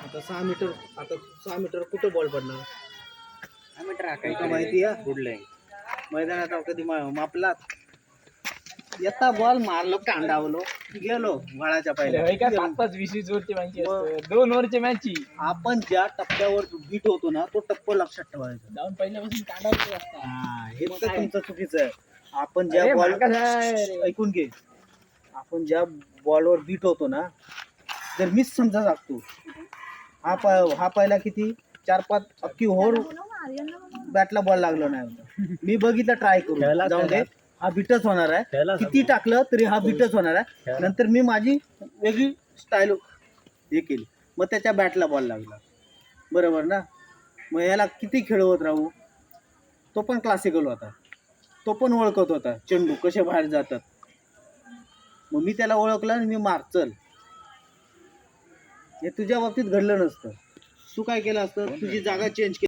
आता 6 मीटर, आता 6 मीटर कुठं बॉल पडणार? 6 मीटर काही का माहिती आहे कुठलं आहे? मैदानात कधी मापला येता बॉल मारलो कांडावलो गेलो वळाच्या पहिल्या. 5-5 वरची मॅच असते, 2 ओव्हरची मॅच. आपण ज्या टप्प्यावर बीट होतो ना तो टप्पा लक्षात ठेवायचा. जाऊन पहिल्यापासून काढायचं असतं. हे तर तुमचं चुकीचं आहे. आपण ज्या बॉल ऐकून घे, आपण ज्या बॉलवर बीट होतो ना, जर मिस समजा लागतो हा पहिला किती 4-5 अख्खी ओव्हर बॅटला बॉल लागलो नाही. मी बघितलं ट्राय करून, जाऊन दे हा बीटच होणार आहे, किती टाकलं तरी हा बीटच होणार आहे. नंतर मी माझी वेगळी स्टाईल हे केली, मग त्याच्या बॅटला बॉल लागला. बरोबर ना? मग याला किती खेळवत राहू? तो पण क्लासिकल होता, तो पण ओळखत होता चेंडू कसे बाहेर जातात. मग मी त्याला ओळखलं आणि मी मार चल. हे तुझ्या बाबतीत घडलं नसतं. तू काय केलं असतं? तुझी जागा चेंज केली.